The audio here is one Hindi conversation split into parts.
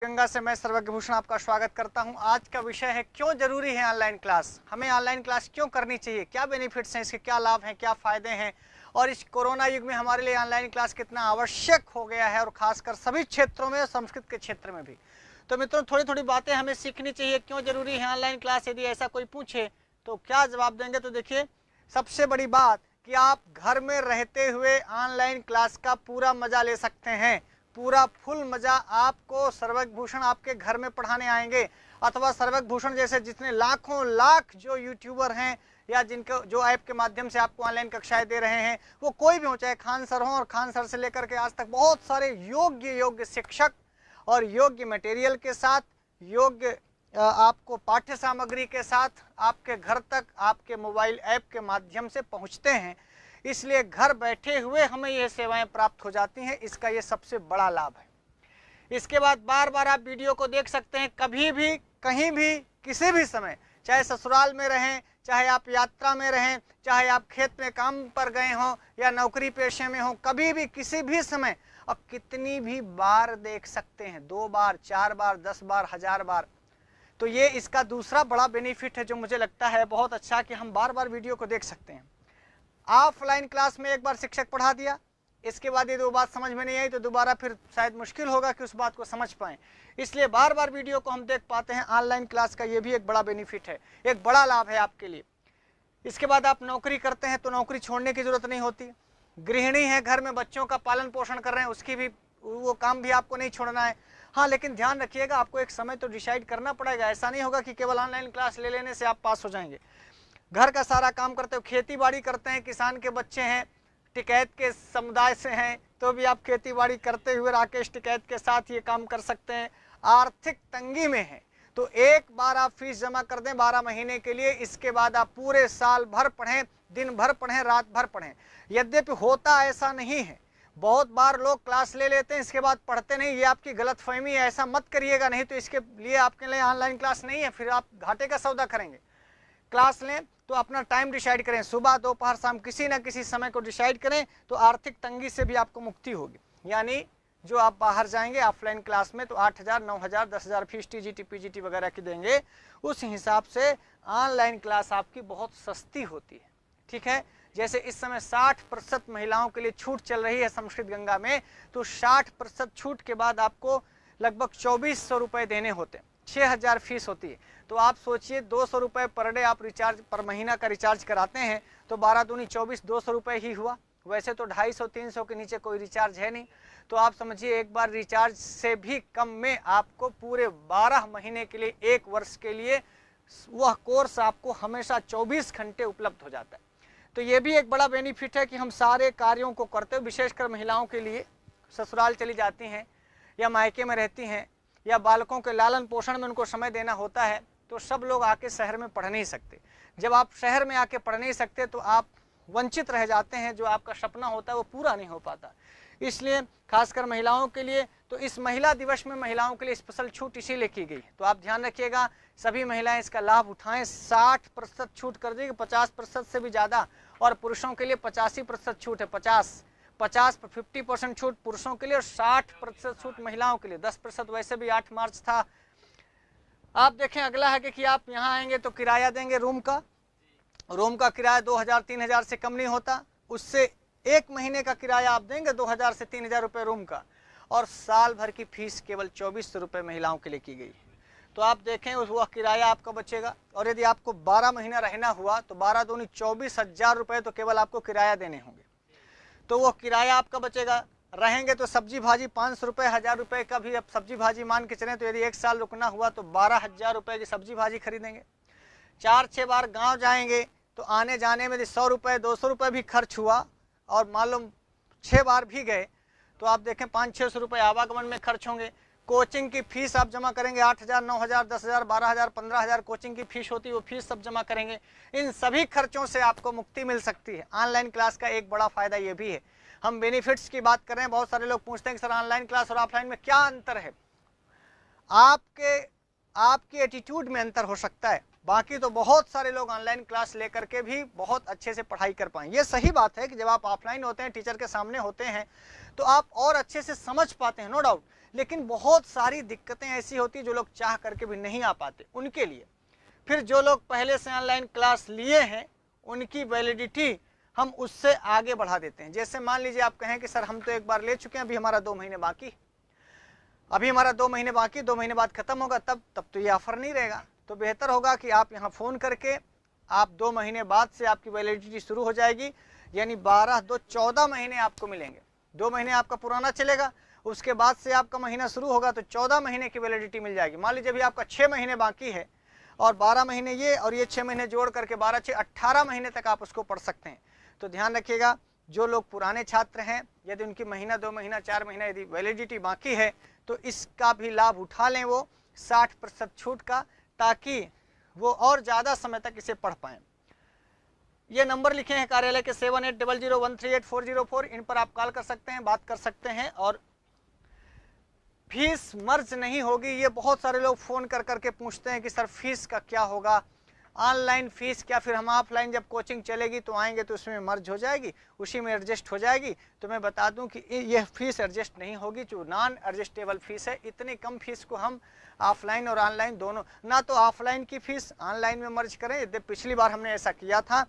गंगा से मैं सर्वज्ञ भूषण आपका स्वागत करता हूं। आज का विषय है क्यों जरूरी है ऑनलाइन क्लास। हमें ऑनलाइन क्लास क्यों करनी चाहिए, क्या बेनिफिट्स हैं इसके, क्या लाभ हैं, क्या फ़ायदे हैं, और इस कोरोना युग में हमारे लिए ऑनलाइन क्लास कितना आवश्यक हो गया है, और ख़ासकर सभी क्षेत्रों में, संस्कृत के क्षेत्र में भी। तो मित्रों, थोड़ी थोड़ी बातें हमें सीखनी चाहिए। क्यों जरूरी है ऑनलाइन क्लास, यदि ऐसा कोई पूछे तो क्या जवाब देंगे? तो देखिए, सबसे बड़ी बात कि आप घर में रहते हुए ऑनलाइन क्लास का पूरा मज़ा ले सकते हैं। पूरा फुल मज़ा आपको सर्वज्ञ भूषण आपके घर में पढ़ाने आएंगे, अथवा सर्वज्ञ भूषण जैसे जितने लाखों लाख जो यूट्यूबर हैं या जिनको जो ऐप के माध्यम से आपको ऑनलाइन कक्षाएं दे रहे हैं, वो कोई भी हो, चाहे खान सर हों, और खान सर से लेकर के आज तक बहुत सारे योग्य शिक्षक और योग्य मटेरियल के साथ, योग्य आपको पाठ्य सामग्री के साथ आपके घर तक आपके मोबाइल ऐप के माध्यम से पहुँचते हैं। इसलिए घर बैठे हुए हमें ये सेवाएं प्राप्त हो जाती हैं। इसका ये सबसे बड़ा लाभ है। इसके बाद बार बार आप वीडियो को देख सकते हैं, कभी भी, कहीं भी, किसी भी समय, चाहे ससुराल में रहें, चाहे आप यात्रा में रहें, चाहे आप खेत में काम पर गए हों या नौकरी पेशे में हों, कभी भी, किसी भी समय, और कितनी भी बार देख सकते हैं, 2 बार, 4 बार, 10 बार, 1000 बार। तो ये इसका दूसरा बड़ा बेनिफिट है जो मुझे लगता है बहुत अच्छा, कि हम बार बार वीडियो को देख सकते हैं। ऑफलाइन क्लास में एक बार शिक्षक पढ़ा दिया, इसके बाद यदि वो बात समझ में नहीं आई तो दोबारा फिर शायद मुश्किल होगा कि उस बात को समझ पाएं। इसलिए बार बार वीडियो को हम देख पाते हैं। ऑनलाइन क्लास का ये भी एक बड़ा बेनिफिट है, एक बड़ा लाभ है आपके लिए। इसके बाद आप नौकरी करते हैं तो नौकरी छोड़ने की जरूरत नहीं होती। गृहिणी है, घर में बच्चों का पालन पोषण कर रहे हैं, उसकी भी वो काम भी आपको नहीं छोड़ना है। हाँ, लेकिन ध्यान रखिएगा, आपको एक समय तो डिसाइड करना पड़ेगा। ऐसा नहीं होगा कि केवल ऑनलाइन क्लास ले लेने से आप पास हो जाएंगे। घर का सारा काम करते हो, खेती बाड़ी करते हैं, किसान के बच्चे हैं, टिकैत के समुदाय से हैं, तो भी आप खेती बाड़ी करते हुए राकेश टिकैत के साथ ये काम कर सकते हैं। आर्थिक तंगी में है तो एक बार आप फीस जमा कर दें 12 महीने के लिए। इसके बाद आप पूरे साल भर पढ़ें, दिन भर पढ़ें, रात भर पढ़ें। यद्यपि होता ऐसा नहीं है, बहुत बार लोग क्लास ले लेते हैं, इसके बाद पढ़ते नहीं। ये आपकी गलतफहमी है, ऐसा मत करिएगा। नहीं तो इसके लिए आपके लिए ऑनलाइन क्लास नहीं है, फिर आप घाटे का सौदा करेंगे। क्लास लें तो अपना टाइम डिसाइड करें, सुबह, दोपहर, शाम, किसी न किसी समय को डिसाइड करें, तो आर्थिक तंगी से भी आपको मुक्ति होगी। यानी जो आप बाहर जाएंगे ऑफलाइन क्लास में तो 8000, 9000, 10000 फीस टीजीटी पीजीटी वगैरह की देंगे, उस हिसाब से ऑनलाइन क्लास आपकी बहुत सस्ती होती है। ठीक है, जैसे इस समय 60% महिलाओं के लिए छूट चल रही है संस्कृत गंगा में, तो 60% छूट के बाद आपको लगभग 2400 रुपये देने होते हैं, 6000 फीस होती है। तो आप सोचिए, 200 रुपये पर डे आप रिचार्ज, पर महीना का रिचार्ज कराते हैं, तो 12 दूनी 24, 200 रुपये ही हुआ। वैसे तो 250-300 के नीचे कोई रिचार्ज है नहीं। तो आप समझिए, एक बार रिचार्ज से भी कम में आपको पूरे 12 महीने के लिए, 1 वर्ष के लिए वह कोर्स आपको हमेशा 24 घंटे उपलब्ध हो जाता है। तो ये भी एक बड़ा बेनिफिट है कि हम सारे कार्यों को करते हुए, विशेषकर महिलाओं के लिए, ससुराल चली जाती हैं या मायके में रहती हैं या बालकों के लालन पोषण में उनको समय देना होता है, तो सब लोग आके शहर में पढ़ नहीं सकते। जब आप शहर में आके पढ़ नहीं सकते तो आप वंचित रह जाते हैं, जो आपका सपना होता है वो पूरा नहीं हो पाता। इसलिए खासकर महिलाओं के लिए, तो इस महिला दिवस में महिलाओं के लिए स्पेशल छूट इसीलिए की गई है। तो आप ध्यान रखिएगा, सभी महिलाएं इसका लाभ उठाएं। 60% छूट कर देगी, 50% से भी ज़्यादा, और पुरुषों के लिए 85% छूट है। 50% छूट पुरुषों के लिए और 60% छूट महिलाओं के लिए। 10% वैसे भी 8 मार्च था। आप देखें, अगला है कि आप यहाँ आएंगे तो किराया देंगे रूम का किराया 2000-3000 से कम नहीं होता। उससे 1 महीने का किराया आप देंगे 2000 से 3000 रुपये रूम का, और साल भर की फीस केवल 2400 रुपये महिलाओं के लिए की गई है। तो आप देखें, वह किराया आपका बचेगा। और यदि आपको 12 महीना रहना हुआ तो 12 दूनी 24,000 रुपये तो केवल आपको किराया देने होंगे। तो वो किराया आपका बचेगा। रहेंगे तो सब्जी भाजी 500 रुपये, 1000 रुपये का भी अब सब्जी भाजी मान के चलें, तो यदि 1 साल रुकना हुआ तो 12,000 रुपये की सब्जी भाजी खरीदेंगे। 4-6 बार गांव जाएंगे तो आने जाने में 100 रुपये, 200 रुपये भी खर्च हुआ, और मालूम 6 बार भी गए तो आप देखें 500-600 रुपये आवागमन में खर्च होंगे। कोचिंग की फीस आप जमा करेंगे, 8000, 9000, 10000, 12000, 15000 कोचिंग की फीस होती है, वो फीस सब जमा करेंगे। इन सभी खर्चों से आपको मुक्ति मिल सकती है। ऑनलाइन क्लास का एक बड़ा फायदा ये भी है। हम बेनिफिट्स की बात कर रहे हैं, बहुत सारे लोग पूछते हैं कि सर ऑनलाइन क्लास और ऑफलाइन में क्या अंतर है। आपके एटीट्यूड में अंतर हो सकता है, बाकी तो बहुत सारे लोग ऑनलाइन क्लास लेकर के भी बहुत अच्छे से पढ़ाई कर पाएं। ये सही बात है कि जब आप ऑफलाइन होते हैं, टीचर के सामने होते हैं, तो आप और अच्छे से समझ पाते हैं, नो डाउट। लेकिन बहुत सारी दिक्कतें ऐसी होती जो लोग चाह करके भी नहीं आ पाते, उनके लिए। फिर जो लोग पहले से ऑनलाइन क्लास लिए हैं उनकी वैलिडिटी हम उससे आगे बढ़ा देते हैं। जैसे मान लीजिए आप कहें कि सर हम तो एक बार ले चुके हैं, अभी हमारा 2 महीने बाकी, अभी हमारा 2 महीने बाकी, 2 महीने बाद खत्म होगा, तब तो ये ऑफर नहीं रहेगा। तो बेहतर होगा कि आप यहाँ फ़ोन करके आप 2 महीने बाद से आपकी वैलिडिटी शुरू हो जाएगी, यानी 12 2 14 महीने आपको मिलेंगे। 2 महीने आपका पुराना चलेगा, उसके बाद से आपका महीना शुरू होगा तो 14 महीने की वैलिडिटी मिल जाएगी। मान लीजिए अभी आपका 6 महीने बाकी है और 12 महीने ये और ये 6 महीने जोड़ करके 12 6 18 महीने तक आप उसको पढ़ सकते हैं। तो ध्यान रखिएगा, जो लोग पुराने छात्र हैं, यदि उनकी महीना 2 महीना 4 महीना यदि वैलिडिटी बाकी है तो इसका भी लाभ उठा लें वो 60% छूट का, ताकि वो और ज़्यादा समय तक इसे पढ़ पाएँ। ये नंबर लिखे हैं कार्यालय के 7800138404, इन पर आप कॉल कर सकते हैं, बात कर सकते हैं। और फीस मर्ज नहीं होगी। ये बहुत सारे लोग फ़ोन कर करके पूछते हैं कि सर फीस का क्या होगा, ऑनलाइन फ़ीस क्या, फिर हम ऑफलाइन जब कोचिंग चलेगी तो आएंगे तो उसमें मर्ज हो जाएगी, उसी में एडजस्ट हो जाएगी। तो मैं बता दूं कि यह फ़ीस एडजस्ट नहीं होगी, जो नॉन एडजस्टेबल फ़ीस है। इतनी कम फीस को हम ऑफलाइन और ऑनलाइन दोनों, ना तो ऑफलाइन की फ़ीस ऑनलाइन में मर्ज करें, यदि पिछली बार हमने ऐसा किया था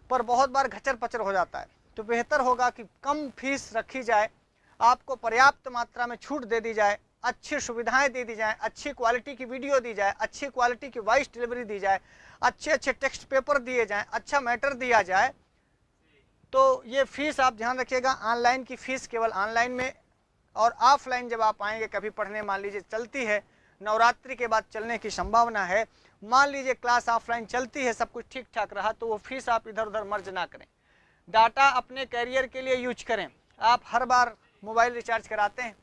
पर बहुत बार घचर पचर हो जाता है। तो बेहतर होगा कि कम फीस रखी जाए, आपको पर्याप्त मात्रा में छूट दे दी जाए, अच्छी सुविधाएं दे दी जाए, अच्छी क्वालिटी की वीडियो दी जाए, अच्छी क्वालिटी की वॉइस डिलीवरी दी जाए, अच्छे अच्छे टेक्स्ट पेपर दिए जाएं, अच्छा मैटर दिया जाए। तो ये फीस आप ध्यान रखिएगा, ऑनलाइन की फ़ीस केवल ऑनलाइन में, और ऑफलाइन जब आप आएंगे कभी पढ़ने, मान लीजिए चलती है, नवरात्रि के बाद चलने की संभावना है, मान लीजिए क्लास ऑफलाइन चलती है, सब कुछ ठीक ठाक रहा, तो वो फीस आप इधर उधर मर्ज ना करें। डाटा अपने कैरियर के लिए यूज करें। आप हर बार मोबाइल रिचार्ज कराते हैं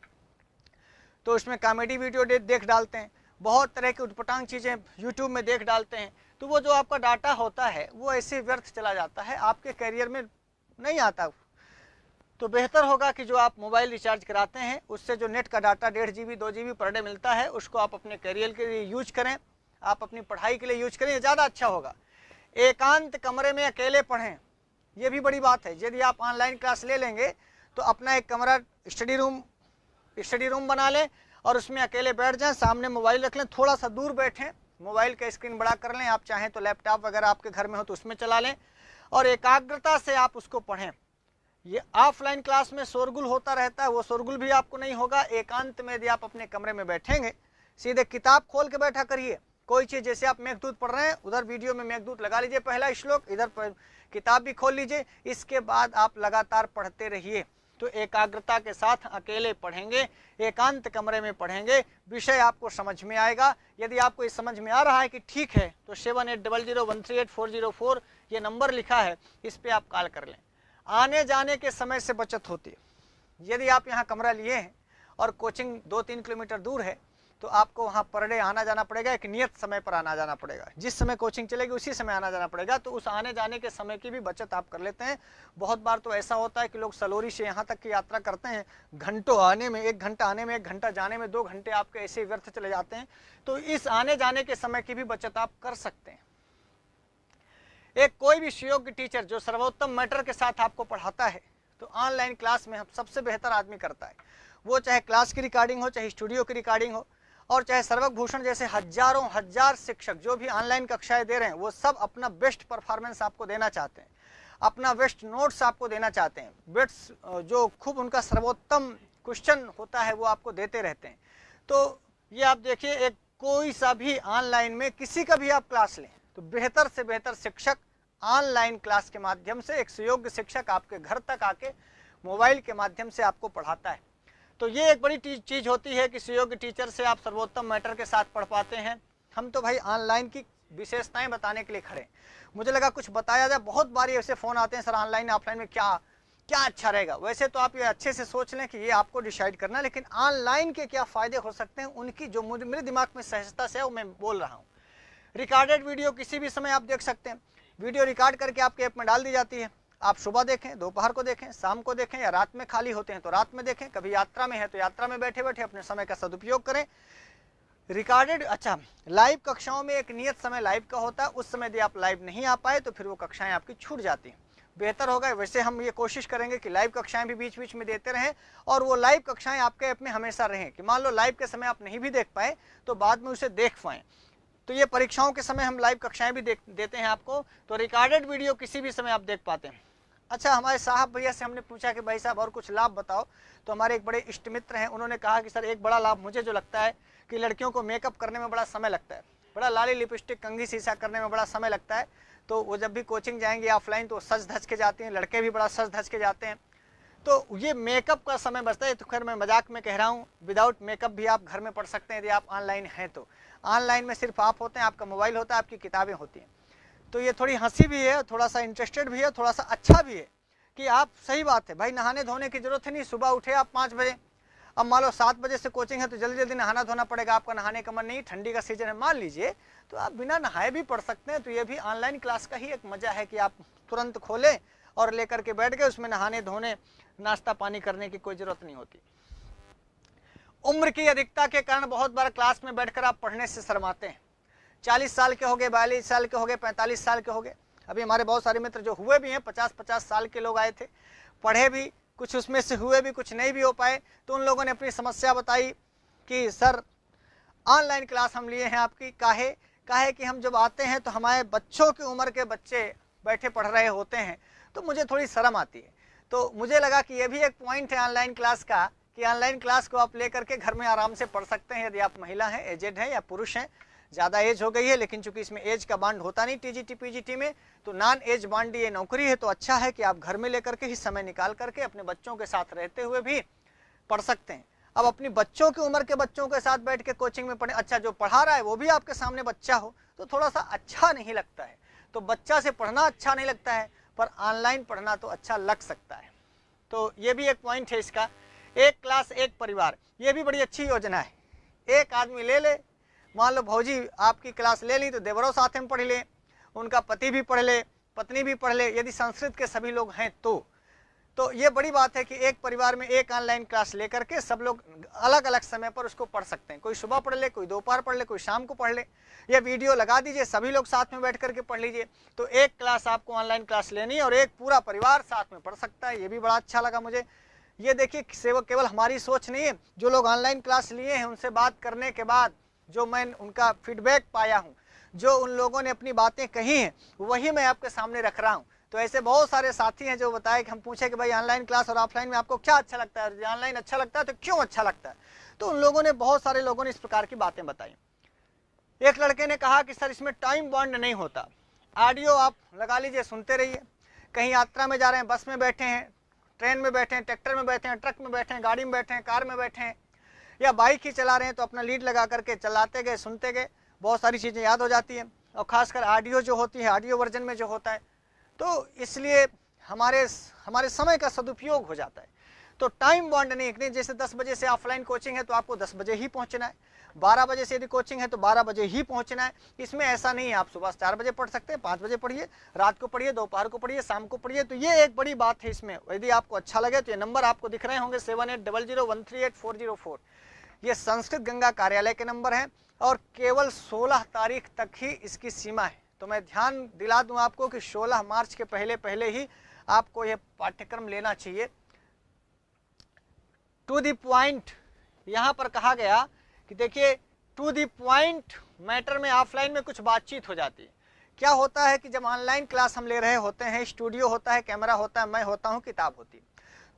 तो उसमें कॉमेडी वीडियो देख डालते हैं, बहुत तरह की उटपटांग चीज़ें यूट्यूब में देख डालते हैं, तो वो जो आपका डाटा होता है वो ऐसे व्यर्थ चला जाता है, आपके कैरियर में नहीं आता। तो बेहतर होगा कि जो आप मोबाइल रिचार्ज कराते हैं उससे जो नेट का data 1.5 GB 2 GB per day मिलता है, उसको आप अपने कैरियर के लिए यूज करें, आप अपनी पढ़ाई के लिए यूज करें, ये ज़्यादा अच्छा होगा। एकांत कमरे में अकेले पढ़ें, ये भी बड़ी बात है। यदि आप ऑनलाइन क्लास ले लेंगे तो अपना एक कमरा स्टडी रूम बना लें और उसमें अकेले बैठ जाएं, सामने मोबाइल रख लें, थोड़ा सा दूर बैठें, मोबाइल का स्क्रीन बड़ा कर लें, आप चाहें तो लैपटॉप वगैरह आपके घर में हो तो उसमें चला लें, और एकाग्रता से आप उसको पढ़ें। ये ऑफलाइन क्लास में शोरगुल होता रहता है, वो शोरगुल भी आपको नहीं होगा। एकांत में यदि आप अपने कमरे में बैठेंगे, सीधे किताब खोल के बैठा करिए, कोई चीज़, जैसे आप मेघदूत पढ़ रहे हैं उधर वीडियो में मेघदूत लगा लीजिए पहला श्लोक, इधर किताब भी खोल लीजिए, इसके बाद आप लगातार पढ़ते रहिए। तो एकाग्रता के साथ अकेले पढ़ेंगे, एकांत कमरे में पढ़ेंगे, विषय आपको समझ में आएगा। यदि आपको इस समझ में आ रहा है कि ठीक है तो 7800138404 ये नंबर लिखा है, इस पर आप कॉल कर लें। आने जाने के समय से बचत होती है। यदि आप यहाँ कमरा लिए हैं और कोचिंग 2-3 किलोमीटर दूर है तो आपको वहाँ पर डे आना जाना पड़ेगा, एक नियत समय पर आना जाना पड़ेगा, जिस समय कोचिंग चलेगी उसी समय आना जाना पड़ेगा। तो उस आने जाने के समय की भी बचत आप कर लेते हैं। बहुत बार तो ऐसा होता है कि लोग सलोरी से यहाँ तक की यात्रा करते हैं, घंटों आने में, 1 घंटा आने में, 1 घंटा जाने में, 2 घंटे आपके ऐसे व्यर्थ चले जाते हैं। तो इस आने जाने के समय की भी बचत आप कर सकते हैं। एक कोई भी सुयोग्य टीचर जो सर्वोत्तम मैटर के साथ आपको पढ़ाता है तो ऑनलाइन क्लास में सबसे बेहतर आदमी करता है। वो चाहे क्लास की रिकॉर्डिंग हो, चाहे स्टूडियो की रिकॉर्डिंग हो, और चाहे सर्वक भूषण जैसे हजारों हजार शिक्षक जो भी ऑनलाइन कक्षाएं दे रहे हैं, वो सब अपना बेस्ट परफॉर्मेंस आपको देना चाहते हैं, अपना बेस्ट नोट्स आपको देना चाहते हैं, बेस्ट जो खूब उनका सर्वोत्तम क्वेश्चन होता है वो आपको देते रहते हैं। तो ये आप देखिए, एक कोई सा भी ऑनलाइन में किसी का भी आप क्लास लें तो बेहतर से बेहतर शिक्षक ऑनलाइन क्लास के माध्यम से, एक सुयोग्य शिक्षक आपके घर तक आके मोबाइल के माध्यम से आपको पढ़ाता है। तो ये एक बड़ी चीज़ होती है कि सुयोग्य टीचर से आप सर्वोत्तम मैटर के साथ पढ़ पाते हैं। हम तो भाई ऑनलाइन की विशेषताएं बताने के लिए खड़े, मुझे लगा कुछ बताया जाए। बहुत बार ऐसे फ़ोन आते हैं, सर ऑनलाइन ऑफलाइन में क्या अच्छा रहेगा। वैसे तो आप ये अच्छे से सोच लें कि ये आपको डिसाइड करना, लेकिन ऑनलाइन के क्या फ़ायदे हो सकते हैं उनकी जो मेरे दिमाग में सहजता से है वो मैं बोल रहा हूँ। रिकॉर्डेड वीडियो किसी भी समय आप देख सकते हैं, वीडियो रिकॉर्ड करके आपके ऐप में डाल दी जाती है। आप सुबह देखें, दोपहर को देखें, शाम को देखें, या रात में खाली होते हैं तो रात में देखें, कभी यात्रा में है तो यात्रा में बैठे बैठे अपने समय का सदुपयोग करें। रिकॉर्डेड, अच्छा, लाइव कक्षाओं में एक नियत समय लाइव का होता है, उस समय यदि आप लाइव नहीं आ पाए तो फिर वो कक्षाएं आपकी छूट जाती हैं। बेहतर होगा। वैसे हम ये कोशिश करेंगे कि लाइव कक्षाएं भी बीच बीच में देते रहें और वो लाइव कक्षाएं आपके ऐप में हमेशा रहें कि मान लो लाइव के समय आप नहीं भी देख पाए तो बाद में उसे देख पाएँ। तो ये परीक्षाओं के समय हम लाइव कक्षाएं भी देते हैं आपको, तो रिकॉर्डेड वीडियो किसी भी समय आप देख पाते हैं। अच्छा, हमारे साहब भैया से हमने पूछा कि भाई साहब और कुछ लाभ बताओ, तो हमारे एक बड़े इष्ट मित्र हैं, उन्होंने कहा कि सर एक बड़ा लाभ मुझे जो लगता है कि लड़कियों को मेकअप करने में बड़ा समय लगता है, बड़ा लाली लिपस्टिक कंघी शीशा करने में बड़ा समय लगता है, तो वो जब भी कोचिंग जाएंगी ऑफलाइन तो सज धज के जाती हैं, लड़के भी बड़ा सज धज के जाते हैं, तो ये मेकअप का समय बचता है। तो खैर मैं मजाक में कह रहा हूँ, विदाउट मेकअप भी आप घर में पढ़ सकते हैं यदि आप ऑनलाइन हैं तो। ऑनलाइन में सिर्फ आप होते हैं, आपका मोबाइल होता है, आपकी किताबें होती हैं। तो ये थोड़ी हंसी भी है, थोड़ा सा इंटरेस्टेड भी है, थोड़ा सा अच्छा भी है कि आप, सही बात है भाई, नहाने धोने की जरूरत ही नहीं। सुबह उठे आप 5 बजे, अब मान लो 7 बजे से कोचिंग है तो जल्दी जल्दी नहाना धोना पड़ेगा, आपका नहाने का मन नहीं, ठंडी का सीजन है मान लीजिए, तो आप बिना नहाए भी पढ़ सकते हैं। तो ये भी ऑनलाइन क्लास का ही एक मजा है कि आप तुरंत खोलें और लेकर के बैठ गए, उसमें नहाने धोने नाश्ता पानी करने की कोई जरूरत नहीं होती। उम्र की अधिकता के कारण बहुत बार क्लास में बैठकर आप पढ़ने से शर्माते हैं। 40 साल के हो गए, 42 साल के हो गए, 45 साल के हो गए। अभी हमारे बहुत सारे मित्र जो हुए भी हैं, 50-50 साल के लोग आए थे, पढ़े भी, कुछ उसमें से हुए भी, कुछ नहीं भी हो पाए, तो उन लोगों ने अपनी समस्या बताई कि सर ऑनलाइन क्लास हम लिए हैं आपकी, काहे कि हम जब आते हैं तो हमारे बच्चों की उम्र के बच्चे बैठे पढ़ रहे होते हैं तो मुझे थोड़ी शर्म आती है। तो मुझे लगा कि ये भी एक पॉइंट है ऑनलाइन क्लास का कि ऑनलाइन क्लास को आप लेकर के घर में आराम से पढ़ सकते हैं, यदि आप महिला हैं, एजेड हैं या पुरुष हैं। ज़्यादा एज हो गई है, लेकिन चूंकि इसमें एज का बांड होता नहीं टीजीटी पीजीटी में, तो नॉन एज बांड ये नौकरी है, तो अच्छा है कि आप घर में लेकर के ही समय निकाल करके अपने बच्चों के साथ रहते हुए भी पढ़ सकते हैं। अब अपनी बच्चों की उम्र के बच्चों के साथ बैठ के कोचिंग में पढ़े, अच्छा जो पढ़ा रहा है वो भी आपके सामने बच्चा हो तो थोड़ा सा अच्छा नहीं लगता है। तो बच्चा से पढ़ना अच्छा नहीं लगता है, पर ऑनलाइन पढ़ना तो अच्छा लग सकता है। तो ये भी एक पॉइंट है इसका। एक क्लास एक परिवार, ये भी बड़ी अच्छी योजना है। एक आदमी ले ले, मान लो भौजी आपकी क्लास ले ली तो देवरों साथ में पढ़ ले, उनका पति भी पढ़ ले, पत्नी भी पढ़ ले, यदि संस्कृत के सभी लोग हैं तो ये बड़ी बात है कि एक परिवार में एक ऑनलाइन क्लास लेकर के सब लोग अलग अलग समय पर उसको पढ़ सकते हैं। कोई सुबह पढ़ ले, कोई दोपहर पढ़ ले, कोई शाम को पढ़ ले। ये वीडियो लगा दीजिए, सभी लोग साथ में बैठ करके पढ़ लीजिए। तो एक क्लास आपको ऑनलाइन क्लास लेनी और एक पूरा परिवार साथ में पढ़ सकता है। ये भी बड़ा अच्छा लगा मुझे। ये देखिए, केवल हमारी सोच नहीं है, जो लोग ऑनलाइन क्लास लिए हैं उनसे बात करने के बाद जो मैं उनका फीडबैक पाया हूँ, जो उन लोगों ने अपनी बातें कही हैं, वही मैं आपके सामने रख रहा हूँ। तो ऐसे बहुत सारे साथी हैं जो बताए कि हम पूछे कि भाई ऑनलाइन क्लास और ऑफलाइन में आपको क्या अच्छा लगता है, ऑनलाइन अच्छा लगता है तो क्यों अच्छा लगता है। तो उन लोगों ने, बहुत सारे लोगों ने इस प्रकार की बातें बताई। एक लड़के ने कहा कि सर इसमें टाइम बॉन्ड नहीं होता, ऑडियो आप लगा लीजिए, सुनते रहिए। कहीं यात्रा में जा रहे हैं, बस में बैठे हैं, ट्रेन में बैठे हैं, ट्रैक्टर में बैठे हैं, ट्रक में बैठे हैं, गाड़ी में बैठे हैं, कार में बैठे हैं, या बाइक ही चला रहे हैं, तो अपना लीड लगा करके चलाते गए, सुनते गए, बहुत सारी चीज़ें याद हो जाती हैं। और ख़ासकर ऑडियो जो होती है, ऑडियो वर्जन में जो होता है, तो इसलिए हमारे समय का सदुपयोग हो जाता है। तो टाइम बॉन्ड नहीं, जैसे 10 बजे से ऑफलाइन कोचिंग है तो आपको 10 बजे ही पहुंचना है, 12 बजे से यदि कोचिंग है तो 12 बजे ही पहुंचना है। इसमें ऐसा नहीं है, आप सुबह 4 बजे पढ़ सकते हैं, 5 बजे पढ़िए, रात को पढ़िए, दोपहर को पढ़िए, शाम को पढ़िए। तो ये एक बड़ी बात है इसमें। यदि आपको अच्छा लगे तो ये नंबर आपको दिख रहे होंगे 7800138404, ये संस्कृत गंगा कार्यालय के नंबर हैं और केवल 16 तारीख तक ही इसकी सीमा है। तो मैं ध्यान दिला दूं आपको कि 16 मार्च के पहले ही आपको यह पाठ्यक्रम लेना चाहिए। टू द पॉइंट यहाँ पर कहा गया कि देखिए, टू द पॉइंट मैटर में ऑफलाइन में कुछ बातचीत हो जाती है। क्या होता है कि जब ऑनलाइन क्लास हम ले रहे होते हैं, स्टूडियो होता है, कैमरा होता है, मैं होता हूँ, किताब होती है,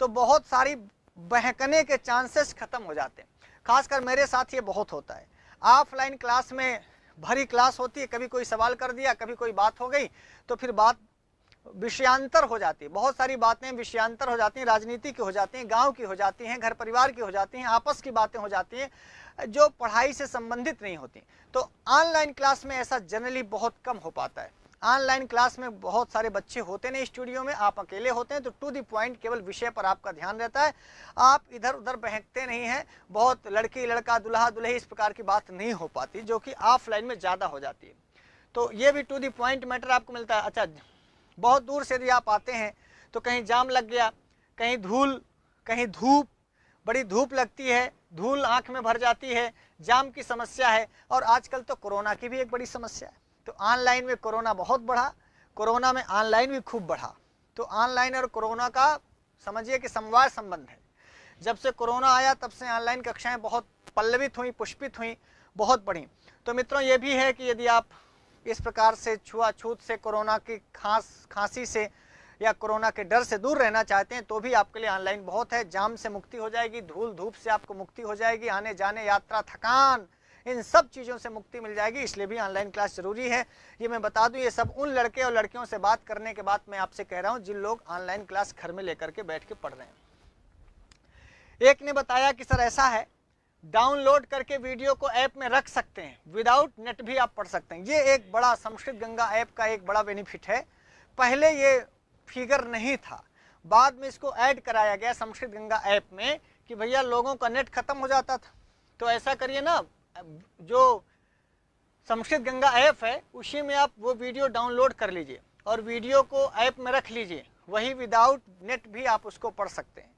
तो बहुत सारी बहकने के चांसेस खत्म हो जाते हैं। खासकर मेरे साथ ये बहुत होता है। ऑफलाइन क्लास में भरी क्लास होती है, कभी कोई सवाल कर दिया, कभी कोई बात हो गई, तो फिर बात विषयांतर हो जाती है, बहुत सारी बातें विषयांतर हो जाती हैं, राजनीति की हो जाती हैं, गांव की हो जाती हैं, घर परिवार की हो जाती हैं, आपस की बातें हो जाती हैं जो पढ़ाई से संबंधित नहीं होती। तो ऑनलाइन क्लास में ऐसा जनरली बहुत कम हो पाता है। ऑनलाइन क्लास में बहुत सारे बच्चे होते नहीं स्टूडियो में, आप अकेले होते हैं, तो टू द पॉइंट केवल विषय पर आपका ध्यान रहता है, आप इधर उधर बहकते नहीं हैं। बहुत लड़की लड़का दुल्हा दुल्ही इस प्रकार की बात नहीं हो पाती, जो कि ऑफलाइन में ज़्यादा हो जाती है। तो ये भी टू द पॉइंट मैटर आपको मिलता है। अच्छा, बहुत दूर से यदि आप आते हैं तो कहीं जाम लग गया, कहीं धूल, कहीं धूप, बड़ी धूप लगती है, धूल आँख में भर जाती है, जाम की समस्या है, और आजकल तो कोरोना की भी एक बड़ी समस्या है। तो ऑनलाइन में कोरोना बहुत बढ़ा, कोरोना में ऑनलाइन भी खूब बढ़ा। तो ऑनलाइन और कोरोना का समझिए कि समवाय संबंध है। जब से कोरोना आया तब से ऑनलाइन कक्षाएं बहुत पल्लवित हुई, पुष्पित हुई, बहुत बढ़ी। तो मित्रों ये भी है कि यदि आप इस प्रकार से छुआछूत से, कोरोना की खांसी से या कोरोना के डर से दूर रहना चाहते हैं तो भी आपके लिए ऑनलाइन बहुत है। जाम से मुक्ति हो जाएगी, धूल धूप से आपको मुक्ति हो जाएगी, आने जाने, यात्रा, थकान, इन सब चीज़ों से मुक्ति मिल जाएगी। इसलिए भी ऑनलाइन क्लास जरूरी है। ये मैं बता दूं, ये सब उन लड़के और लड़कियों से बात करने के बाद मैं आपसे कह रहा हूं जिन लोग ऑनलाइन क्लास घर में लेकर के बैठ के पढ़ रहे हैं। एक ने बताया कि सर ऐसा है, डाउनलोड करके वीडियो को ऐप में रख सकते हैं, विदाउट नेट भी आप पढ़ सकते हैं। ये एक बड़ा संस्कृत गंगा ऐप का एक बड़ा बेनिफिट है। पहले ये फिगर नहीं था, बाद में इसको ऐड कराया गया संस्कृत गंगा ऐप में कि भैया लोगों का नेट खत्म हो जाता था, तो ऐसा करिए ना, जो संस्कृत गंगा ऐप है उसी में आप वो वीडियो डाउनलोड कर लीजिए और वीडियो को ऐप में रख लीजिए, वही विदाउट नेट भी आप उसको पढ़ सकते हैं।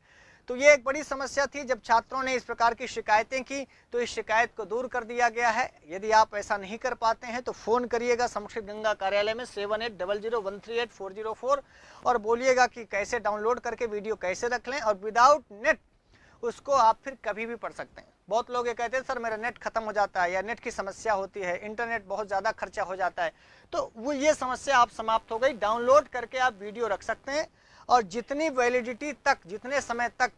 तो ये एक बड़ी समस्या थी। जब छात्रों ने इस प्रकार की शिकायतें की तो इस शिकायत को दूर कर दिया गया है। यदि आप ऐसा नहीं कर पाते हैं तो फ़ोन करिएगा संस्कृत गंगा कार्यालय में 7800138404 और बोलिएगा कि कैसे डाउनलोड करके वीडियो कैसे रख लें, और विदाउट नेट उसको आप फिर कभी भी पढ़ सकते हैं। बहुत लोग ये कहते हैं सर मेरा नेट खत्म हो जाता है या नेट की समस्या होती है, इंटरनेट बहुत ज़्यादा खर्चा हो जाता है, तो वो ये समस्या आप समाप्त हो गई। डाउनलोड करके आप वीडियो रख सकते हैं और जितनी वैलिडिटी तक, जितने समय तक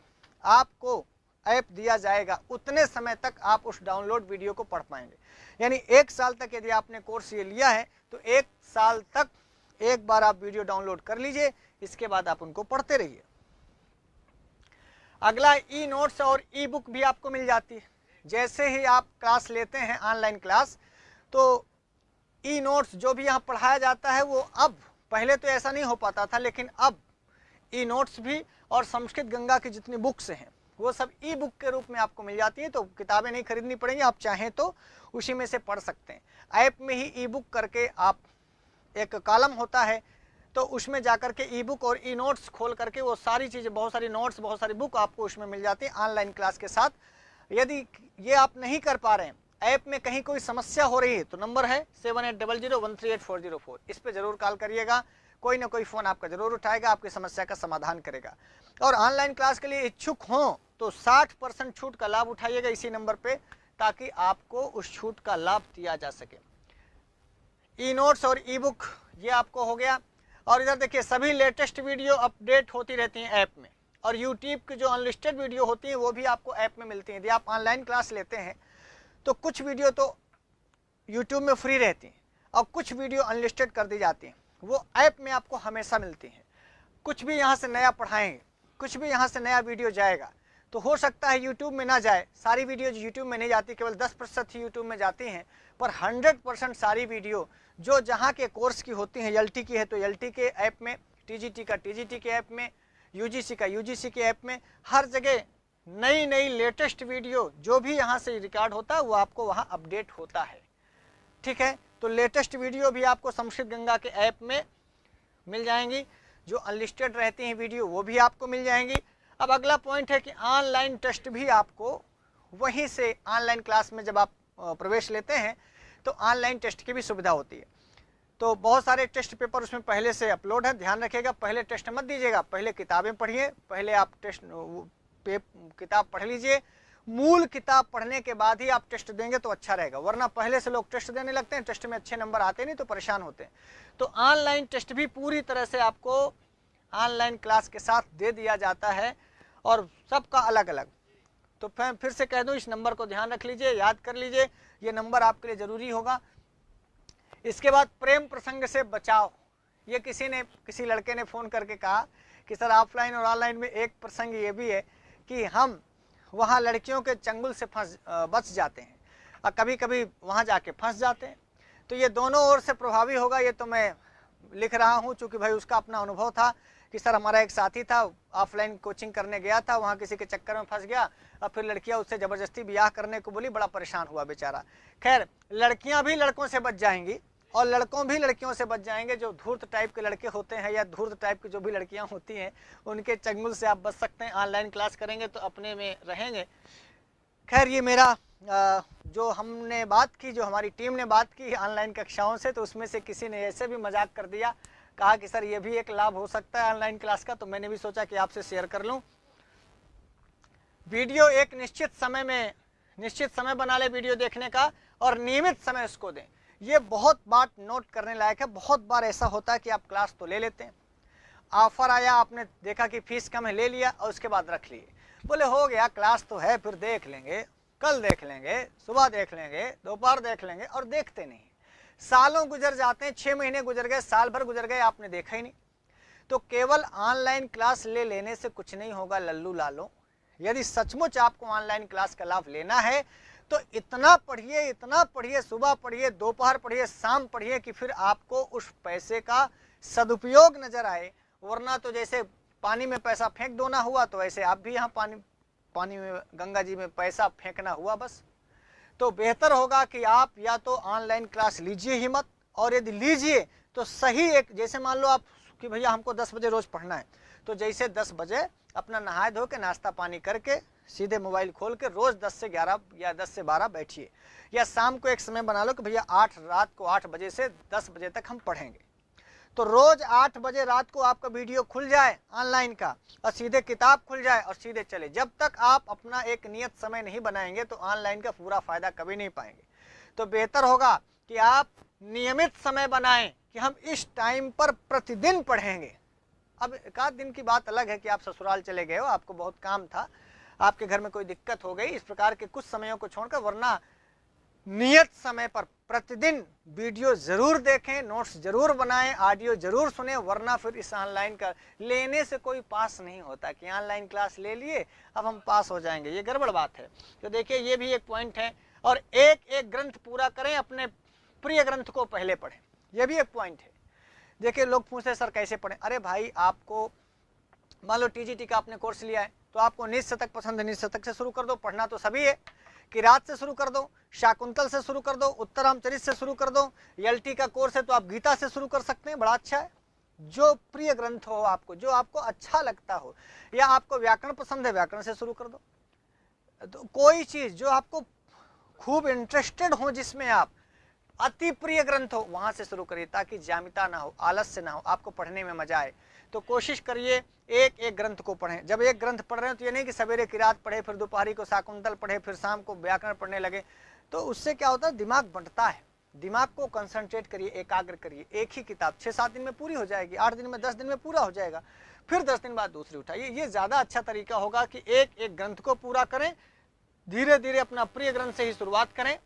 आपको ऐप दिया जाएगा उतने समय तक आप उस डाउनलोड वीडियो को पढ़ पाएंगे। यानी 1 साल तक यदि आपने कोर्स ये लिया है तो 1 साल तक एक बार आप वीडियो डाउनलोड कर लीजिए, इसके बाद आप उनको पढ़ते रहिए। अगला ई नोट्स और ई बुक भी आपको मिल जाती है। जैसे ही आप क्लास लेते हैं ऑनलाइन क्लास, तो ई नोट्स जो भी यहाँ पढ़ाया जाता है वो अब, पहले तो ऐसा नहीं हो पाता था, लेकिन अब ई नोट्स भी और संस्कृत गंगा की जितनी बुक्स हैं वो सब ई बुक के रूप में आपको मिल जाती है। तो किताबें नहीं खरीदनी पड़ेंगी, आप चाहें तो उसी में से पढ़ सकते हैं। ऐप में ही ई बुक करके आप, एक कॉलम होता है तो उसमें जाकर के ई बुक और ई नोट्स खोल करके वो सारी चीज़ें, बहुत सारी नोट्स, बहुत सारी बुक आपको उसमें मिल जाती है ऑनलाइन क्लास के साथ। यदि ये आप नहीं कर पा रहे हैं, ऐप में कहीं कोई समस्या हो रही है, तो नंबर है 7800138404, इस पर ज़रूर कॉल करिएगा। कोई ना कोई फ़ोन आपका ज़रूर उठाएगा, आपकी समस्या का समाधान करेगा। और ऑनलाइन क्लास के लिए इच्छुक हों तो 60% छूट का लाभ उठाइएगा इसी नंबर पे, ताकि आपको उस छूट का लाभ दिया जा सके। ई नोट्स और ई बुक ये आपको हो गया। और इधर देखिए, सभी लेटेस्ट वीडियो अपडेट होती रहती हैं ऐप में, और यूट्यूब की जो अनलिस्टेड वीडियो होती हैं वो भी आपको ऐप में मिलती हैं। यदि आप ऑनलाइन क्लास लेते हैं तो कुछ वीडियो तो यूट्यूब में फ्री रहती हैं और कुछ वीडियो अनलिस्टेड कर दी जाती हैं, वो ऐप में आपको हमेशा मिलती हैं। कुछ भी यहाँ से नया पढ़ाएंगे, कुछ भी यहाँ से नया वीडियो जाएगा, तो हो सकता है यूट्यूब में ना जाए। सारी वीडियो यूट्यूब में नहीं जाती, केवल 10% ही यूट्यूब में जाती हैं, पर 100% सारी वीडियो जो जहाँ के कोर्स की होती हैं, एलटी की है तो एलटी के ऐप में, टीजीटी का टीजीटी के ऐप में, यूजीसी का यूजीसी के ऐप में, हर जगह नई नई लेटेस्ट वीडियो जो भी यहाँ से रिकॉर्ड होता है वो आपको वहाँ अपडेट होता है। ठीक है, तो लेटेस्ट वीडियो भी आपको संस्कृत गंगा के ऐप में मिल जाएंगी। जो अनलिस्टेड रहती हैं वीडियो वो भी आपको मिल जाएंगी। अब अगला पॉइंट है कि ऑनलाइन टेस्ट भी आपको वहीं से, ऑनलाइन क्लास में जब आप प्रवेश लेते हैं तो ऑनलाइन टेस्ट की भी सुविधा होती है। तो बहुत सारे टेस्ट पेपर उसमें पहले से अपलोड है। ध्यान रखिएगा, पहले टेस्ट मत दीजिएगा, पहले किताबें पढ़िए, पहले आप टेस्ट किताब पढ़ लीजिए। मूल किताब पढ़ने के बाद ही आप टेस्ट देंगे तो अच्छा रहेगा, वरना पहले से लोग टेस्ट देने लगते हैं, टेस्ट में अच्छे नंबर आते नहीं तो परेशान होते हैं। तो ऑनलाइन टेस्ट भी पूरी तरह से आपको ऑनलाइन क्लास के साथ दे दिया जाता है, और सबका अलग अलग। तो फिर से कह दूं, इस नंबर को ध्यान रख लीजिए, याद कर लीजिए, ये नंबर आपके लिए ज़रूरी होगा। इसके बाद प्रेम प्रसंग से बचाव। ये किसी लड़के ने फ़ोन करके कहा कि सर ऑफलाइन और ऑनलाइन में एक प्रसंग ये भी है कि हम वहाँ लड़कियों के चंगुल से बच जाते हैं और कभी कभी वहाँ जाके फंस जाते हैं। तो ये दोनों ओर से प्रभावी होगा। ये तो मैं लिख रहा हूँ चूँकि भाई उसका अपना अनुभव था कि सर हमारा एक साथी था, ऑफलाइन कोचिंग करने गया था, वहाँ किसी के चक्कर में फंस गया और फिर लड़कियाँ उससे ज़बरदस्ती ब्याह करने को बोली, बड़ा परेशान हुआ बेचारा। खैर, लड़कियाँ भी लड़कों से बच जाएंगी और लड़कों भी लड़कियों से बच जाएंगे। जो धूर्त टाइप के लड़के होते हैं या धूर्त टाइप की जो भी लड़कियां होती हैं, उनके चंगुल से आप बच सकते हैं। ऑनलाइन क्लास करेंगे तो अपने में रहेंगे। खैर, ये मेरा जो हमने बात की, जो हमारी टीम ने बात की ऑनलाइन कक्षाओं से, तो उसमें से किसी ने ऐसे भी मजाक कर दिया कहा कि सर ये भी एक लाभ हो सकता है ऑनलाइन क्लास का, तो मैंने भी सोचा कि आपसे शेयर कर लूं। वीडियो एक निश्चित समय बना ले वीडियो देखने का और नियमित समय उसको दें। ये बहुत बात नोट करने लायक है। बहुत बार ऐसा होता है कि आप क्लास तो ले लेते हैं, ऑफर आया, आपने देखा कि फीस कम है, ले लिया और उसके बाद रख लिए, बोले हो गया क्लास तो है, फिर देख लेंगे, कल देख लेंगे, सुबह देख लेंगे, दोपहर देख लेंगे, और देखते नहीं। सालों गुजर जाते हैं, 6 महीने गुजर गए, साल भर गुजर गए, आपने देखा ही नहीं। तो केवल ऑनलाइन क्लास ले लेने से कुछ नहीं होगा लल्लू लालो। यदि सचमुच आपको ऑनलाइन क्लास का लाभ लेना है तो इतना पढ़िए, सुबह पढ़िए, दोपहर पढ़िए, शाम पढ़िए कि फिर आपको उस पैसे का सदुपयोग नजर आए। वरना तो जैसे पानी में पैसा फेंक दो ना हुआ, तो ऐसे आप भी यहाँ पानी में, गंगा जी में पैसा फेंकना हुआ बस। तो बेहतर होगा कि आप या तो ऑनलाइन क्लास लीजिए ही मत, और यदि लीजिए तो सही एक, जैसे मान लो आप कि भैया हमको 10 बजे रोज पढ़ना है, तो जैसे 10 बजे अपना नहाए धो के नाश्ता पानी करके सीधे मोबाइल खोल के रोज 10 से 11 या 10 से 12 बैठिए, या शाम को एक समय बना लो कि भैया रात को 8 बजे से 10 बजे तक हम पढ़ेंगे। तो रोज 8 बजे रात को आपका वीडियो खुल जाए ऑनलाइन का, और सीधे किताब खुल जाए और सीधे चले। जब तक आप अपना एक नियत समय नहीं बनाएंगे तो ऑनलाइन का पूरा फायदा कभी नहीं पाएंगे। तो बेहतर होगा कि आप नियमित समय बनाएं कि हम इस टाइम पर प्रतिदिन पढ़ेंगे। अब एक आध दिन की बात अलग है कि आप ससुराल चले गए हो, आपको बहुत काम था, आपके घर में कोई दिक्कत हो गई, इस प्रकार के कुछ समयों को छोड़कर, वरना नियत समय पर प्रतिदिन वीडियो जरूर देखें, नोट्स जरूर बनाएं, ऑडियो जरूर सुने। वरना फिर इस ऑनलाइन का लेने से कोई पास नहीं होता कि ऑनलाइन क्लास ले लिए अब हम पास हो जाएंगे, ये गड़बड़ बात है। तो देखिए ये भी एक पॉइंट है। और एक ग्रंथ पूरा करें, अपने प्रिय ग्रंथ को पहले पढ़ें, यह भी एक पॉइंट है। देखिए लोग पूछते हैं सर कैसे पढ़ें। अरे भाई, आपको मान लो टीजीटी का आपने कोर्स लिया है, तो आपको निज शतक पसंद है, निज शतक से शुरू कर दो, पढ़ना तो सभी है। किरात से शुरू कर दो, शाकुंतल से शुरू कर दो, उत्तरामचरित से शुरू कर दो, एलटी का कोर्स है तो आप गीता से शुरू कर सकते हैं, बड़ा अच्छा है। जो प्रिय ग्रंथ हो आपको, जो आपको अच्छा लगता हो, या आपको व्याकरण पसंद है, व्याकरण से शुरू कर दो। तो कोई चीज जो आपको खूब इंटरेस्टेड हो, जिसमें आप अति प्रिय ग्रंथ हो, वहां से शुरू करिए, ताकि जामिता ना हो, आलस्य ना हो, आपको पढ़ने में मजा आए। तो कोशिश करिए एक ग्रंथ को पढ़ें। जब एक ग्रंथ पढ़ रहे हो तो ये नहीं कि सवेरे किरात पढ़े, फिर दोपहरी को शाकुंतल पढ़े, फिर शाम को व्याकरण पढ़ने लगे। तो उससे क्या होता है, दिमाग बंटता है। दिमाग को कंसंट्रेट करिए, एकाग्र करिए। एक ही किताब 6-7 दिन में पूरी हो जाएगी, 8 दिन में, 10 दिन में पूरा हो जाएगा। फिर 10 दिन बाद दूसरी उठाइए। ये ज्यादा अच्छा तरीका होगा कि एक ग्रंथ को पूरा करें, धीरे धीरे अपना प्रिय ग्रंथ से ही शुरुआत करें।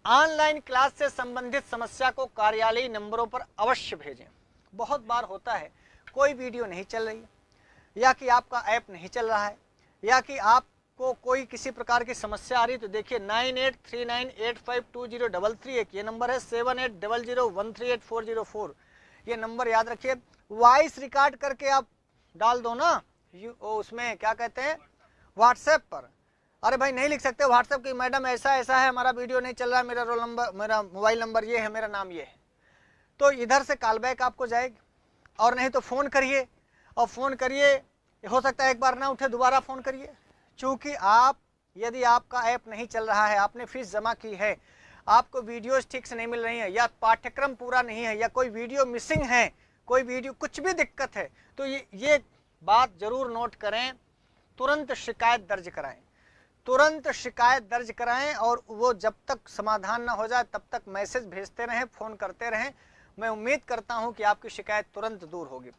ऑनलाइन क्लास से संबंधित समस्या को कार्यालयी नंबरों पर अवश्य भेजें। बहुत बार होता है कोई वीडियो नहीं चल रही, या कि आपका ऐप नहीं चल रहा है, या कि आपको कोई किसी प्रकार की समस्या आ रही, तो देखिए 9839852033 ये नंबर है, 7800138404 ये नंबर याद रखिए। वॉइस रिकॉर्ड करके आप डाल दो ना, उसमें क्या कहते हैं, व्हाट्सएप पर। अरे भाई नहीं लिख सकते व्हाट्सएप की, मैडम ऐसा है, हमारा वीडियो नहीं चल रहा है, मेरा रोल नंबर, मेरा मोबाइल नंबर ये है, मेरा नाम ये है, तो इधर से कॉल बैक आपको जाएगी। और नहीं तो फ़ोन करिए, और फ़ोन करिए, हो सकता है एक बार ना उठे, दोबारा फ़ोन करिए। चूँकि यदि आपका ऐप नहीं चल रहा है, आपने फीस जमा की है, आपको वीडियोस ठीक से नहीं मिल रही है, या पाठ्यक्रम पूरा नहीं है, या कोई वीडियो मिसिंग है, कोई वीडियो, कुछ भी दिक्कत है, तो ये बात जरूर नोट करें। तुरंत शिकायत दर्ज कराएं, तुरंत शिकायत दर्ज कराएं, और वो जब तक समाधान ना हो जाए तब तक मैसेज भेजते रहें, फ़ोन करते रहें। मैं उम्मीद करता हूं कि आपकी शिकायत तुरंत दूर होगी।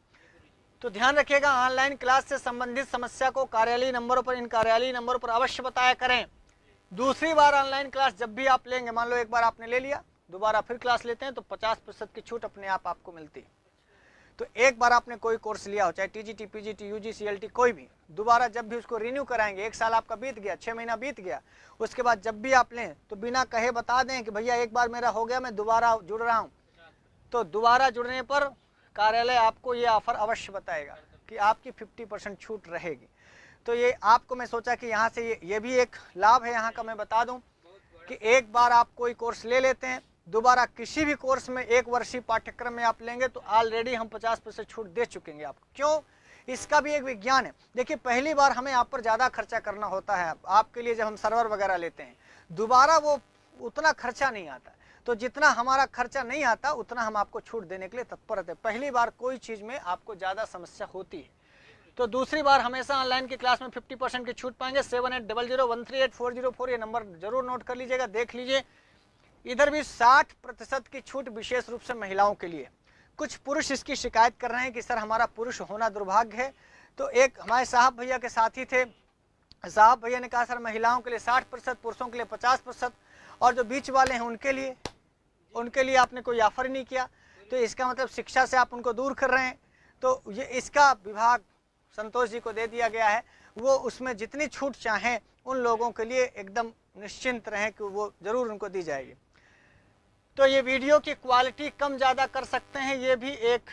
तो ध्यान रखिएगा, ऑनलाइन क्लास से संबंधित समस्या को कार्यालयी नंबरों पर, इन कार्यालयी नंबरों पर अवश्य बताया करें। दूसरी बार ऑनलाइन क्लास जब भी आप लेंगे, मान लो एक बार आपने ले लिया, दोबारा फिर क्लास लेते हैं तो 50% की छूट अपने आप आपको मिलती है। तो एक बार आपने कोई कोर्स लिया हो, चाहे टीजीटी, पीजीटी, यूजीसी, एलटी, कोई भी, दोबारा जब भी उसको रिन्यू कराएंगे, 1 साल आपका बीत गया, 6 महीना बीत गया, उसके बाद जब भी आप लें तो बिना कहे बता दें कि भैया एक बार मेरा हो गया, मैं दोबारा जुड़ रहा हूँ। तो दोबारा जुड़ने पर कार्यालय आपको ये ऑफर अवश्य बताएगा कि आपकी 50% छूट रहेगी। तो ये आपको मैं सोचा कि यहाँ से ये भी एक लाभ है यहाँ का। मैं बता दूं कि एक बार आप कोई कोर्स ले लेते हैं, दोबारा किसी भी कोर्स में 1 वर्षीय पाठ्यक्रम में आप लेंगे तो ऑलरेडी हम 50% छूट दे चुके हैं आपको। क्यों? इसका भी एक विज्ञान है। देखिए पहली बार हमें आप पर ज़्यादा खर्चा करना होता है आपके लिए, जब हम सर्वर वगैरह लेते हैं, दोबारा वो उतना खर्चा नहीं आता। तो जितना हमारा खर्चा नहीं आता उतना हम आपको छूट देने के लिए तत्पर रहते हैं। पहली बार कोई चीज़ में आपको ज़्यादा समस्या होती है तो दूसरी बार हमेशा ऑनलाइन की क्लास में 50% की छूट पाएंगे। 7800138404 ये नंबर जरूर नोट कर लीजिएगा, देख लीजिए। इधर भी 60% की छूट विशेष रूप से महिलाओं के लिए। कुछ पुरुष इसकी शिकायत कर रहे हैं कि सर हमारा पुरुष होना दुर्भाग्य है। तो एक हमारे साहब भैया के साथी थे, साहब भैया ने कहा सर महिलाओं के लिए 60%, पुरुषों के लिए 50% और जो बीच वाले हैं उनके लिए आपने कोई ऑफर नहीं किया। तो इसका मतलब शिक्षा से आप उनको दूर कर रहे हैं। तो ये इसका विभाग संतोष जी को दे दिया गया है, वो उसमें जितनी छूट चाहें उन लोगों के लिए एकदम निश्चिंत रहें कि वो जरूर उनको दी जाएगी। तो ये वीडियो की क्वालिटी कम ज़्यादा कर सकते हैं, ये भी एक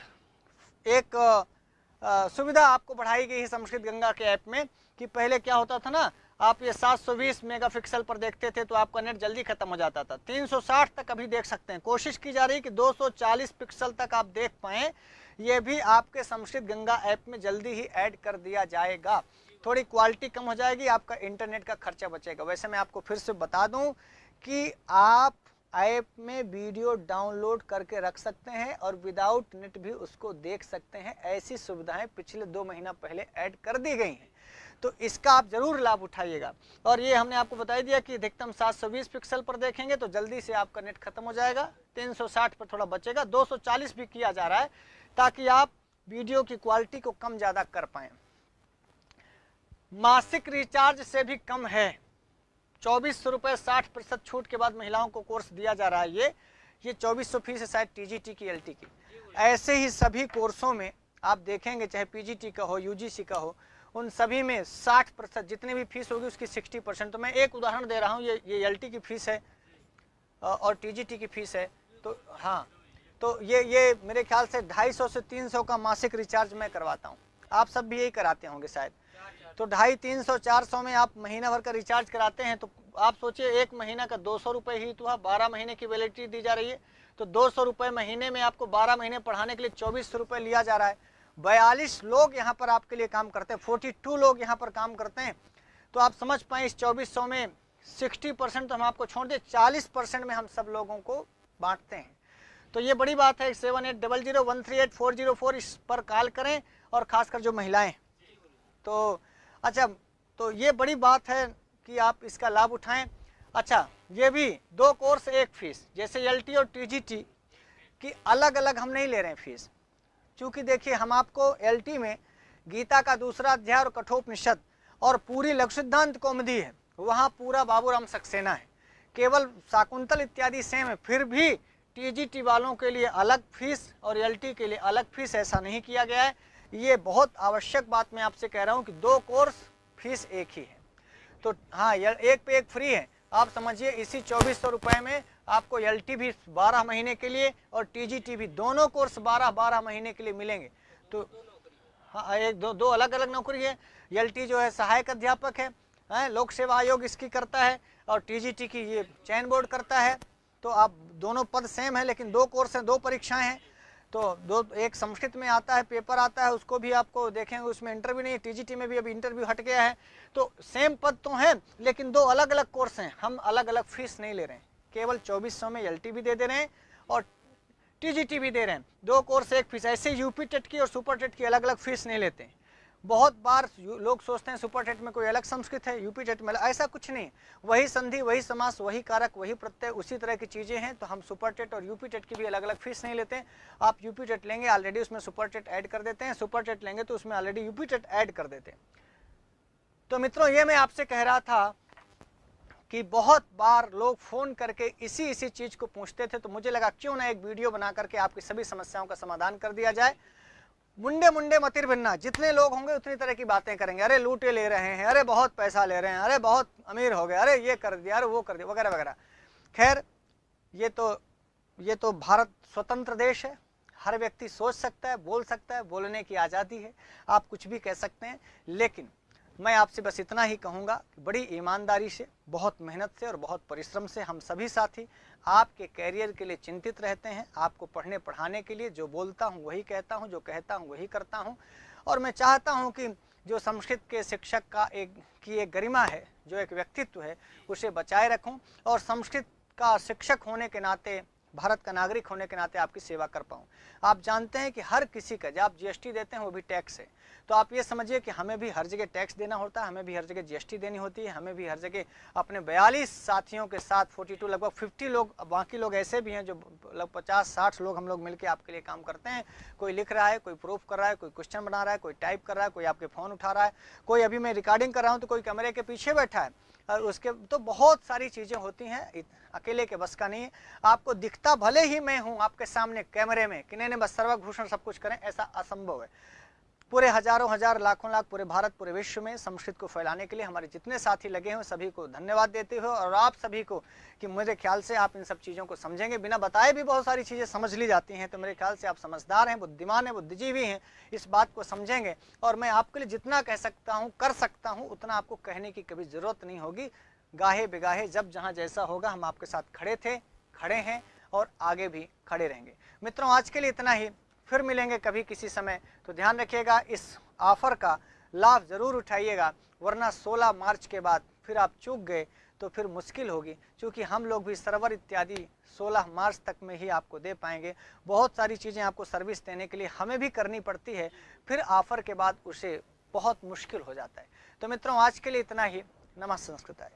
सुविधा आपको बढ़ाई गई है संस्कृत गंगा के ऐप में। कि पहले क्या होता था ना, आप ये 720 मेगापिक्सल पर देखते थे तो आपका नेट जल्दी खत्म हो जाता था। 360 तक अभी देख सकते हैं, कोशिश की जा रही है कि 240 पिक्सल तक आप देख पाएँ। ये भी आपके संस्कृत गंगा ऐप में जल्दी ही ऐड कर दिया जाएगा। थोड़ी क्वालिटी कम हो जाएगी, आपका इंटरनेट का खर्चा बचेगा। वैसे मैं आपको फिर से बता दूं कि आप ऐप में वीडियो डाउनलोड करके रख सकते हैं और विदाउट नेट भी उसको देख सकते हैं। ऐसी सुविधाएं पिछले 2 महीना पहले ऐड कर दी गई हैं, तो इसका आप जरूर लाभ उठाइएगा। और ये हमने आपको बता दिया कि अधिकतम 720 पिक्सल पर देखेंगे तो जल्दी से आपका नेट खत्म हो जाएगा। 360 पर थोड़ा बचेगा, 240 भी किया जा रहा है ताकि आप वीडियो की क्वालिटी को कम ज़्यादा कर पाएँ। मासिक रिचार्ज से भी कम है, 2400 रुपये 60% छूट के बाद महिलाओं को कोर्स दिया जा रहा है। ये 2400 फीस है शायद टीजीटी की, एलटी की। ऐसे ही सभी कोर्सों में आप देखेंगे, चाहे पीजीटी का हो, यूजीसी का हो, उन सभी में 60% जितनी भी फीस होगी उसकी 60%। तो मैं एक उदाहरण दे रहा हूँ, ये एलटी की फीस है और टीजीटी की फीस है। तो हाँ, तो ये मेरे ख्याल से 250 से 300 का मासिक रिचार्ज मैं करवाता हूँ। आप सब भी यही कराते होंगे शायद। तो 250, 300, 400 में आप महीना भर का रिचार्ज कराते हैं। तो आप सोचिए एक महीना का 200 रुपये ही तो 12 महीने की वैलिडिटी दी जा रही है। तो 200 रुपये महीने में आपको 12 महीने पढ़ाने के लिए 2400 रुपये लिया जा रहा है। 42 लोग यहाँ पर आपके लिए काम करते हैं, 42 लोग यहाँ पर काम करते हैं। तो आप समझ पाएँ इस 2400 में 60% तो हम आपको छोड़ दें, 40% में हम सब लोगों को बांटते हैं। तो ये बड़ी बात है। 7800138404 इस पर कॉल करें, और ख़ासकर जो महिलाएं। तो अच्छा, तो ये बड़ी बात है कि आप इसका लाभ उठाएं। अच्छा, ये भी 2 कोर्स 1 फीस, जैसे एलटी और टीजीटी की अलग अलग हम नहीं ले रहे हैं फीस। क्योंकि देखिए, हम आपको एलटी में गीता का 2रा अध्याय और कठोपनिषद और पूरी लघु सिद्धांत कौमुदी है, वहाँ पूरा बाबूराम सक्सेना है, केवल शाकुंतल इत्यादि सेम है। फिर भी टीजीटी वालों के लिए अलग फीस और एलटी के लिए अलग फीस, ऐसा नहीं किया गया है। ये बहुत आवश्यक बात मैं आपसे कह रहा हूँ कि 2 कोर्स फीस एक ही है। तो हाँ, एक पे एक फ्री है। आप समझिए इसी 2400 रुपये में आपको एलटी भी 12 महीने के लिए और टीजीटी भी, दोनों कोर्स 12 महीने के लिए मिलेंगे। तो हाँ, एक दो अलग अलग नौकरी है। एलटी जो है सहायक अध्यापक है, लोक सेवा आयोग इसकी करता है, और टीजीटी की ये चयन बोर्ड करता है। तो आप दोनों पद सेम है, लेकिन 2 कोर्स हैं, 2 परीक्षाएं हैं। तो एक संस्कृत में आता है, पेपर आता है, उसको भी आपको देखेंगे, उसमें इंटरव्यू नहीं है। टीजीटी में भी अभी इंटरव्यू हट गया है। तो सेम पद तो हैं, लेकिन 2 अलग अलग कोर्स हैं। हम अलग अलग फीस नहीं ले रहे हैं, केवल 2400 में एलटी भी दे रहे हैं और टीजीटी भी दे रहे हैं। 2 कोर्स 1 फीस। ऐसे यूपी टेट की और सुपर टेट की अलग अलग फीस नहीं लेते हैं। बहुत बार लोग सोचते हैं सुपर टेट में कोई अलग संस्कृत है, यूपी टेट में, ऐसा कुछ नहीं। वही संधि, वही समास, वही कारक, वही प्रत्यय, उसी तरह की चीज़ें हैं। तो हम सुपर टेट और यूपी टेट की भी अलग अलग फीस नहीं लेते हैं। आप यूपी टेट लेंगे, ऑलरेडी उसमें सुपर टेट ऐड कर देते हैं। सुपर टेट लेंगे तो उसमें ऑलरेडी यूपी टेट ऐड कर देते हैं। तो मित्रों, ये मैं आपसे कह रहा था कि बहुत बार लोग फ़ोन करके इसी चीज़ को पूछते थे। तो मुझे लगा क्यों ना एक वीडियो बना करके आपकी सभी समस्याओं का समाधान कर दिया जाए। मुंडे मतिर भिन्ना, जितने लोग होंगे उतनी तरह की बातें करेंगे। अरे लूटे ले रहे हैं, अरे बहुत पैसा ले रहे हैं, अरे बहुत अमीर हो गए, अरे ये कर दिया, अरे वो कर दिया, वगैरह वगैरह। खैर, ये तो भारत स्वतंत्र देश है। हर व्यक्ति सोच सकता है, बोल सकता है, बोलने की आज़ादी है, आप कुछ भी कह सकते हैं। लेकिन मैं आपसे बस इतना ही कहूँगा कि बड़ी ईमानदारी से, बहुत मेहनत से और बहुत परिश्रम से हम सभी साथी आपके कैरियर के लिए चिंतित रहते हैं। आपको पढ़ने पढ़ाने के लिए जो बोलता हूँ वही कहता हूँ, जो कहता हूँ वही करता हूँ। और मैं चाहता हूँ कि जो संस्कृत के शिक्षक की एक गरिमा है, जो एक व्यक्तित्व है, उसे बचाए रखूँ और संस्कृत का शिक्षक होने के नाते, भारत का नागरिक होने के नाते आपकी सेवा कर पाऊँ। आप जानते हैं कि हर किसी का, जब आप जीएसटी देते हैं वो भी टैक्स है, तो आप ये समझिए कि हमें भी हर जगह टैक्स देना होता है, हमें भी हर जगह जीएसटी देनी होती है, हमें भी हर जगह अपने 42 साथियों के साथ 42 लगभग 50 लोग, बाकी लोग ऐसे भी हैं जो लगभग 50-60 लोग हम लोग मिलकर आपके लिए काम करते हैं। कोई लिख रहा है, कोई प्रूफ कर रहा है, कोई क्वेश्चन बना रहा है, कोई टाइप कर रहा है, कोई आपके फ़ोन उठा रहा है, कोई अभी मैं रिकॉर्डिंग कर रहा हूँ तो कोई कैमरे के पीछे बैठा है, और उसके तो बहुत सारी चीज़ें होती हैं, अकेले के बस का नहीं है। आपको दिखता भले ही मैं हूँ आपके सामने कैमरे में कि नहीं बस सर्वभूषण सब कुछ करें, ऐसा असंभव है। पूरे हजारों हजार लाखों लाख पूरे भारत पूरे विश्व में संस्कृत को फैलाने के लिए हमारे जितने साथी लगे हैं सभी को धन्यवाद देते हुए, और आप सभी को कि मेरे ख्याल से आप इन सब चीज़ों को समझेंगे, बिना बताए भी बहुत सारी चीज़ें समझ ली जाती हैं, तो मेरे ख्याल से आप समझदार हैं, बुद्धिमान हैं, बुद्धिजीवी हैं, इस बात को समझेंगे। और मैं आपके लिए जितना कह सकता हूँ, कर सकता हूँ, उतना आपको कहने की कभी ज़रूरत नहीं होगी। गाहे बेगाहे जब जहाँ जैसा होगा हम आपके साथ खड़े थे, खड़े हैं और आगे भी खड़े रहेंगे। मित्रों, आज के लिए इतना ही, फिर मिलेंगे कभी किसी समय, तो ध्यान रखिएगा इस ऑफर का लाभ ज़रूर उठाइएगा, वरना 16 मार्च के बाद फिर आप चूक गए तो फिर मुश्किल होगी, क्योंकि हम लोग भी सर्वर इत्यादि 16 मार्च तक में ही आपको दे पाएंगे। बहुत सारी चीज़ें आपको सर्विस देने के लिए हमें भी करनी पड़ती है, फिर ऑफर के बाद उसे बहुत मुश्किल हो जाता है। तो मित्रों, आज के लिए इतना ही। नमः संस्कृताय।